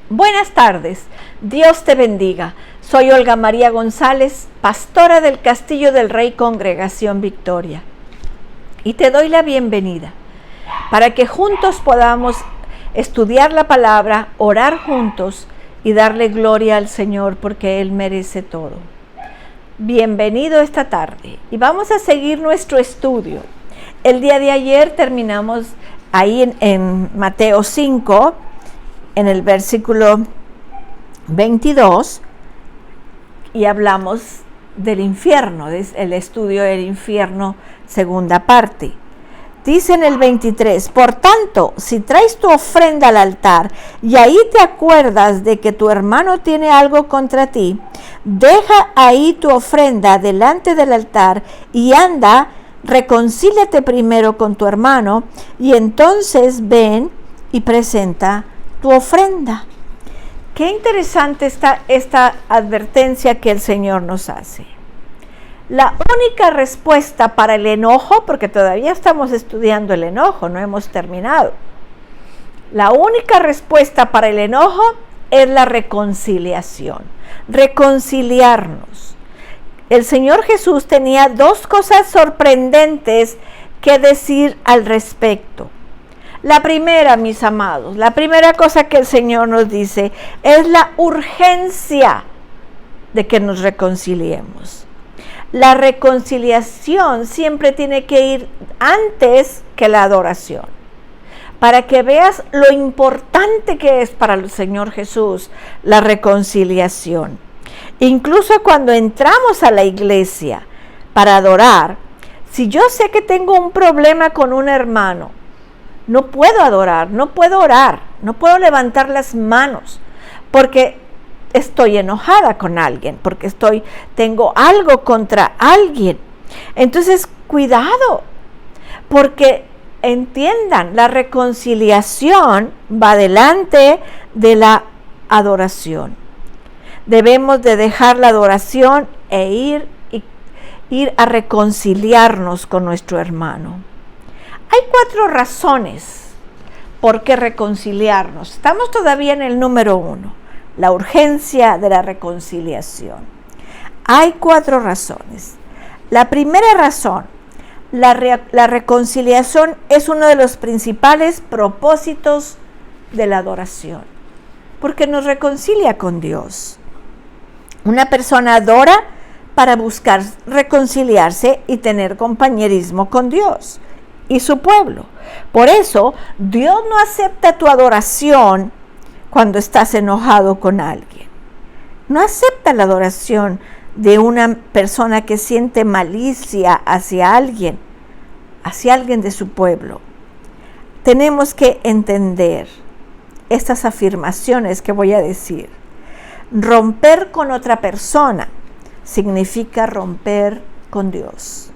Buenas tardes, Dios te bendiga. Soy Olga María González, pastora del Castillo del Rey Congregación Victoria. Y te doy la bienvenida para que juntos podamos estudiar la palabra, orar juntos y darle gloria al Señor porque Él merece todo. Bienvenido esta tarde y vamos a seguir nuestro estudio. El día de ayer terminamos ahí en Mateo 5, en el versículo 22, y hablamos del infierno, el estudio del infierno, segunda parte. Dice en el 23, por tanto, si traes tu ofrenda al altar y ahí te acuerdas de que tu hermano tiene algo contra ti, deja ahí tu ofrenda delante del altar y anda, reconcíliate primero con tu hermano y entonces ven y presenta tu ofrenda. Qué interesante está esta advertencia que el Señor nos hace. La única respuesta para el enojo, porque todavía estamos estudiando el enojo, no hemos terminado. La única respuesta para el enojo es la reconciliación, reconciliarnos. El Señor Jesús tenía dos cosas sorprendentes que decir al respecto. La primera, mis amados, la primera cosa que el Señor nos dice es la urgencia de que nos reconciliemos. La reconciliación siempre tiene que ir antes que la adoración. Para que veas lo importante que es para el Señor Jesús la reconciliación. Incluso cuando entramos a la iglesia para adorar, si yo sé que tengo un problema con un hermano, no puedo adorar, no puedo orar, no puedo levantar las manos, porque estoy enojada con alguien, porque tengo algo contra alguien. Entonces, cuidado, porque entiendan, la reconciliación va delante de la adoración. Debemos de dejar la adoración e ir a reconciliarnos con nuestro hermano. Hay 4 razones por qué reconciliarnos. Estamos todavía en el número 1, la urgencia de la reconciliación. Hay 4 razones. La primera razón, la reconciliación es uno de los principales propósitos de la adoración, porque nos reconcilia con Dios. Una persona adora para buscar reconciliarse y tener compañerismo con Dios y su pueblo. Por eso, Dios no acepta tu adoración cuando estás enojado con alguien. No acepta la adoración de una persona que siente malicia hacia alguien de su pueblo. Tenemos que entender estas afirmaciones que voy a decir. Romper con otra persona significa romper con Dios.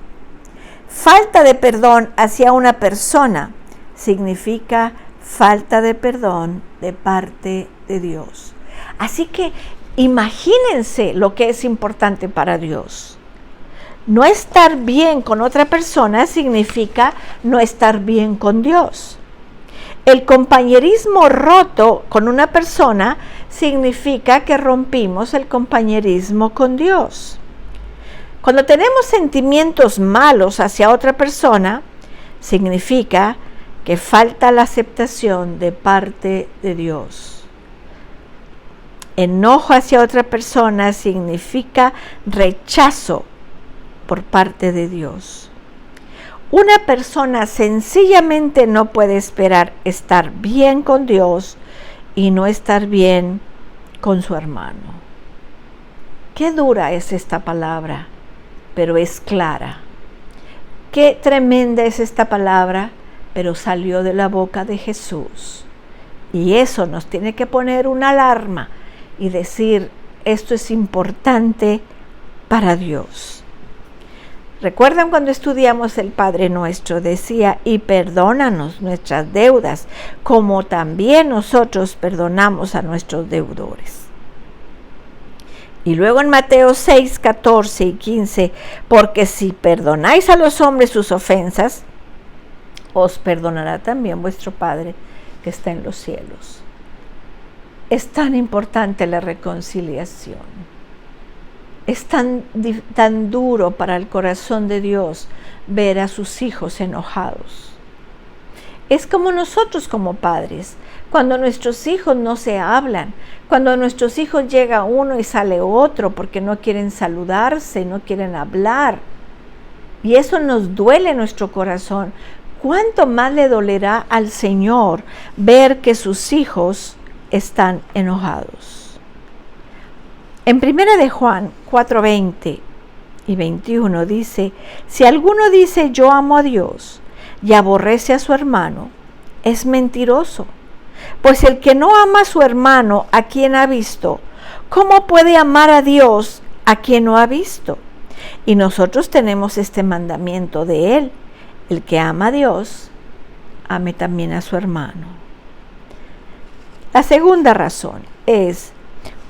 Falta de perdón hacia una persona significa falta de perdón de parte de Dios. Así que imagínense lo que es importante para Dios. No estar bien con otra persona significa no estar bien con Dios. El compañerismo roto con una persona significa que rompimos el compañerismo con Dios. Cuando tenemos sentimientos malos hacia otra persona, significa que falta la aceptación de parte de Dios. Enojo hacia otra persona significa rechazo por parte de Dios. Una persona sencillamente no puede esperar estar bien con Dios y no estar bien con su hermano. Qué dura es esta palabra, pero es clara. Qué tremenda es esta palabra, pero salió de la boca de Jesús. Y eso nos tiene que poner una alarma y decir, esto es importante para Dios. ¿Recuerdan cuando estudiamos el Padre Nuestro? Decía, y perdónanos nuestras deudas, como también nosotros perdonamos a nuestros deudores. Y luego en Mateo 6, 14 y 15, porque si perdonáis a los hombres sus ofensas, os perdonará también vuestro Padre que está en los cielos. es tan importante la reconciliación. Es tan duro para el corazón de Dios ver a sus hijos enojados. Es como nosotros como padres, cuando nuestros hijos no se hablan, cuando nuestros hijos llega uno y sale otro porque no quieren saludarse, no quieren hablar. Y eso nos duele en nuestro corazón. ¿Cuánto más le dolerá al Señor ver que sus hijos están enojados? En 1 de Juan 4:20 y 21 dice, si alguno dice yo amo a Dios y aborrece a su hermano, es mentiroso. Pues el que no ama a su hermano a quien ha visto, ¿cómo puede amar a Dios a quien no ha visto? Y nosotros tenemos este mandamiento de Él, el que ama a Dios, ame también a su hermano. La segunda razón es,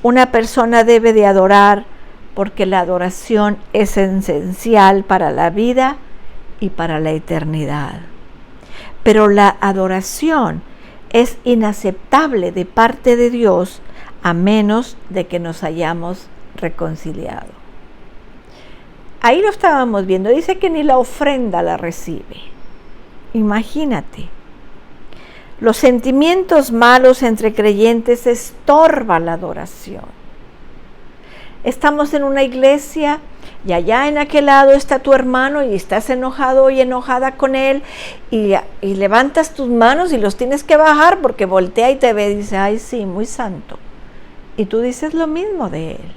una persona debe de adorar porque la adoración es esencial para la vida y para la eternidad. Pero la adoración es inaceptable de parte de Dios a menos de que nos hayamos reconciliado. Ahí lo estábamos viendo, dice que ni la ofrenda la recibe. Imagínate, los sentimientos malos entre creyentes estorban la adoración. Estamos en una iglesia y allá en aquel lado está tu hermano y estás enojado y enojada con él y levantas tus manos y los tienes que bajar porque voltea y te ve y dice, ay sí, muy santo. Y tú dices lo mismo de él.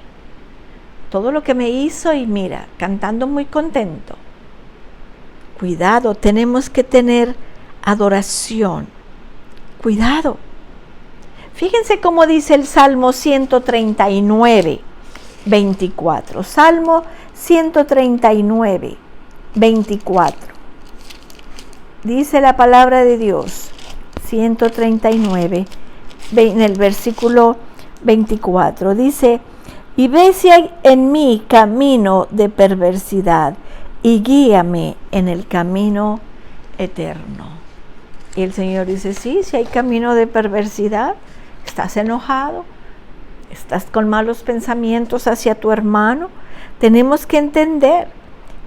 Todo lo que me hizo y mira, cantando muy contento. Cuidado, tenemos que tener adoración. Cuidado. Fíjense cómo dice el Salmo 139, 24. Salmo 139, 24. Dice la palabra de Dios, 139, en el versículo 24. Dice, y ve si hay en mí camino de perversidad y guíame en el camino eterno. Y el Señor dice, sí, si hay camino de perversidad, estás enojado, estás con malos pensamientos hacia tu hermano, tenemos que entender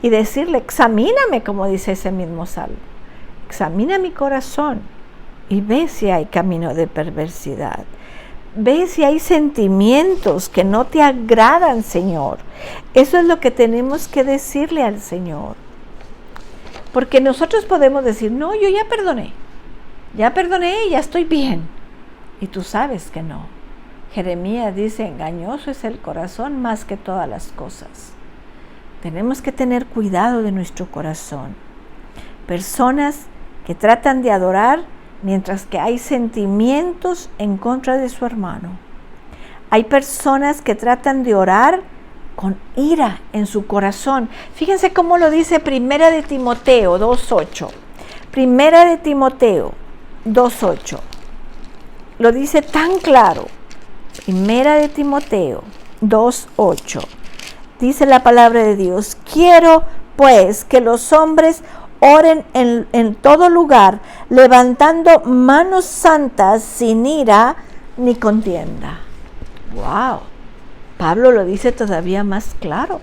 y decirle, examíname, como dice ese mismo salmo, examina mi corazón y ve si hay camino de perversidad. Ve si hay sentimientos que no te agradan, Señor. Eso es lo que tenemos que decirle al Señor. Porque nosotros podemos decir, no, yo ya perdoné y ya estoy bien. Y tú sabes que no. Jeremías dice, engañoso es el corazón más que todas las cosas. Tenemos que tener cuidado de nuestro corazón. Personas que tratan de adorar mientras que hay sentimientos en contra de su hermano. Hay personas que tratan de orar con ira en su corazón. Fíjense cómo lo dice Primera de Timoteo 2:8. Primera de Timoteo 2:8. Lo dice tan claro. Primera de Timoteo 2:8. Dice la palabra de Dios, quiero pues que los hombres oren en todo lugar, levantando manos santas sin ira ni contienda. ¡Wow! Pablo lo dice todavía más claro.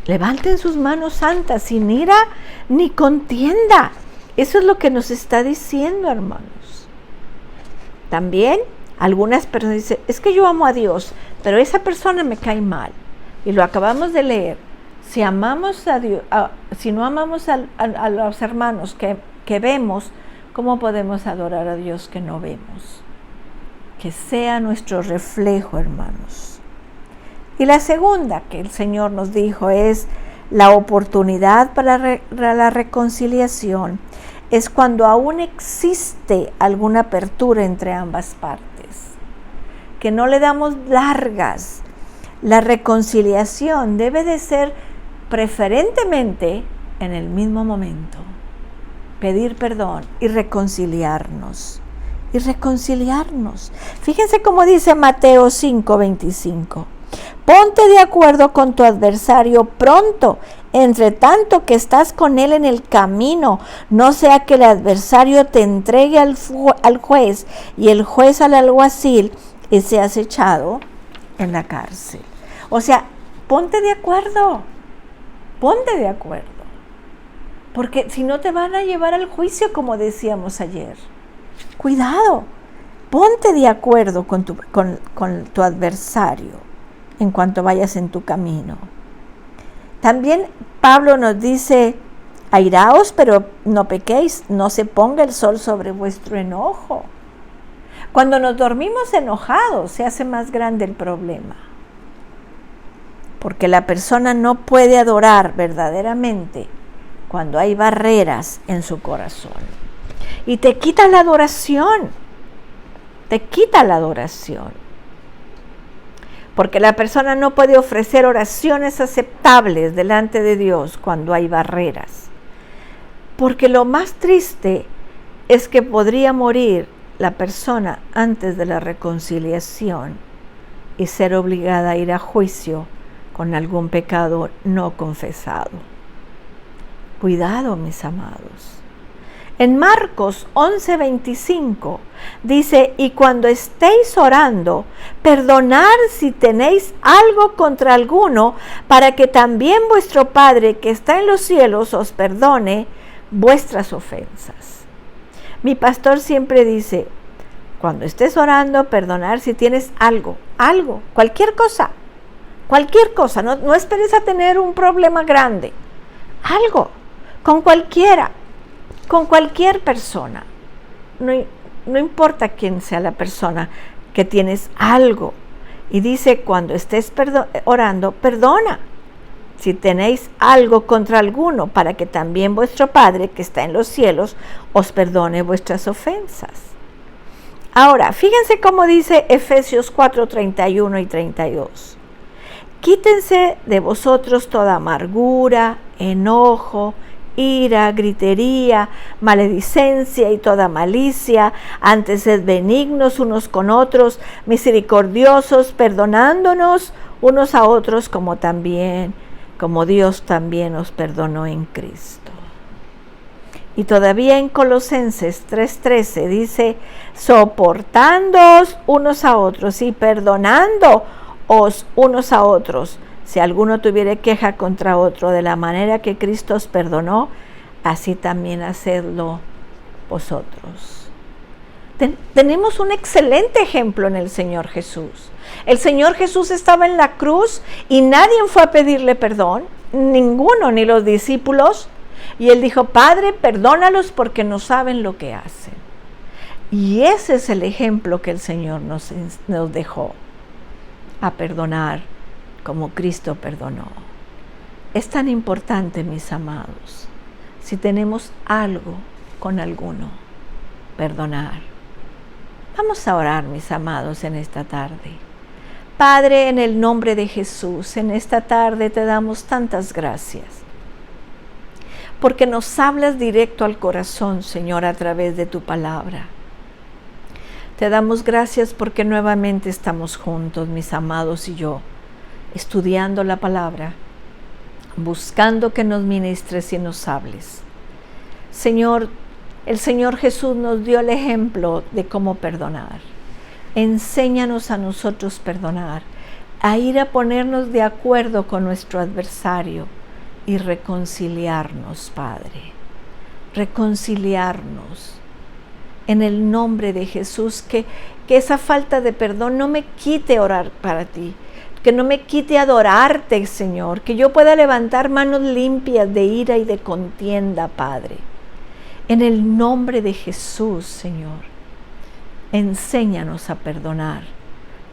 Levanten sus manos santas sin ira ni contienda. Eso es lo que nos está diciendo, hermanos. También algunas personas dicen, es que yo amo a Dios, pero esa persona me cae mal. Y lo acabamos de leer. Si amamos a Dios, si no amamos a los hermanos que vemos, ¿cómo podemos adorar a Dios que no vemos? Que sea nuestro reflejo, hermanos. Y la segunda que el Señor nos dijo es la oportunidad para la reconciliación. Es cuando aún existe alguna apertura entre ambas partes. Que no le damos largas. La reconciliación debe de ser preferentemente en el mismo momento. Pedir perdón y reconciliarnos. Fíjense cómo dice Mateo 5:25. Ponte de acuerdo con tu adversario pronto, entre tanto que estás con él en el camino, no sea que el adversario te entregue al juez y el juez al alguacil y seas echado en la cárcel. O sea, ponte de acuerdo, porque si no te van a llevar al juicio, como decíamos ayer. Cuidado, ponte de acuerdo con tu adversario en cuanto vayas en tu camino. También Pablo nos dice, airaos, pero no pequéis, no se ponga el sol sobre vuestro enojo. Cuando nos dormimos enojados, se hace más grande el problema. Porque la persona no puede adorar verdaderamente cuando hay barreras en su corazón. Y te quita la adoración. Porque la persona no puede ofrecer oraciones aceptables delante de Dios cuando hay barreras. Porque lo más triste es que podría morir la persona antes de la reconciliación y ser obligada a ir a juicio con algún pecado no confesado. Cuidado, mis amados. En Marcos 11:25 dice, y cuando estéis orando, perdonad si tenéis algo contra alguno, para que también vuestro Padre que está en los cielos os perdone vuestras ofensas. Mi pastor siempre dice, cuando estés orando, perdonar si tienes algo, cualquier cosa, no esperes a tener un problema grande, algo, con cualquier persona, no importa quién sea la persona, que tienes algo. Y dice, cuando estés orando, perdona si tenéis algo contra alguno, para que también vuestro Padre que está en los cielos os perdone vuestras ofensas. Ahora, fíjense cómo dice Efesios 4:31 y 32. Quítense de vosotros toda amargura, enojo, ira, gritería, maledicencia y toda malicia. Antes sed benignos unos con otros, misericordiosos, perdonándonos unos a otros como Dios también os perdonó en Cristo. Y todavía en Colosenses 3:13 dice, soportándoos unos a otros y perdonándoos unos a otros, si alguno tuviere queja contra otro, de la manera que Cristo os perdonó, así también hacedlo vosotros. Tenemos un excelente ejemplo en el Señor Jesús. El Señor Jesús estaba en la cruz y nadie fue a pedirle perdón, ninguno, ni los discípulos. Y Él dijo, Padre, perdónalos porque no saben lo que hacen. Y ese es el ejemplo que el Señor nos dejó, a perdonar como Cristo perdonó. Es tan importante, mis amados, si tenemos algo con alguno, perdonar. Vamos a orar, mis amados, en esta tarde. Padre, en el nombre de Jesús, en esta tarde te damos tantas gracias, porque nos hablas directo al corazón, Señor, a través de tu palabra. Te damos gracias porque nuevamente estamos juntos, mis amados y yo, estudiando la palabra, buscando que nos ministres y nos hables. Señor, el Señor Jesús nos dio el ejemplo de cómo perdonar. Enséñanos a nosotros perdonar, a ir a ponernos de acuerdo con nuestro adversario y reconciliarnos, Padre. Reconciliarnos. En el nombre de Jesús, que esa falta de perdón no me quite orar para ti, que no me quite adorarte, Señor, que yo pueda levantar manos limpias de ira y de contienda, Padre. En el nombre de Jesús, Señor, enséñanos a perdonar.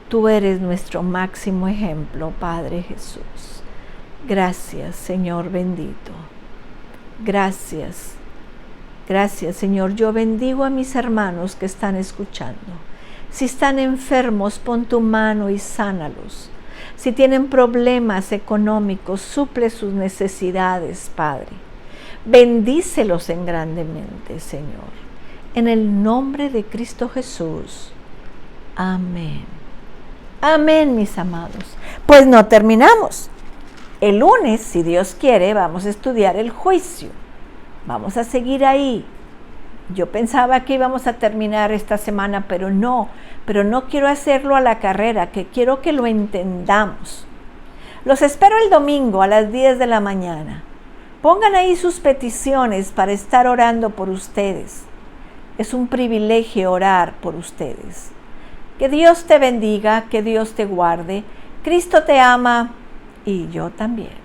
Tú eres nuestro máximo ejemplo, Padre Jesús. Gracias, Señor bendito. Gracias. Gracias, Señor. Yo bendigo a mis hermanos que están escuchando. Si están enfermos, pon tu mano y sánalos. Si tienen problemas económicos, suple sus necesidades, Padre. Bendícelos en grandemente, Señor. En el nombre de Cristo Jesús. Amén. Amén, mis amados. Pues no terminamos. El lunes, si Dios quiere, vamos a estudiar el juicio. Vamos a seguir ahí. Yo pensaba que íbamos a terminar esta semana, pero no quiero hacerlo a la carrera, que quiero que lo entendamos. Los espero el domingo a las 10 de la mañana. Pongan ahí sus peticiones para estar orando por ustedes. Es un privilegio orar por ustedes. Que Dios te bendiga, que Dios te guarde. Cristo te ama y yo también.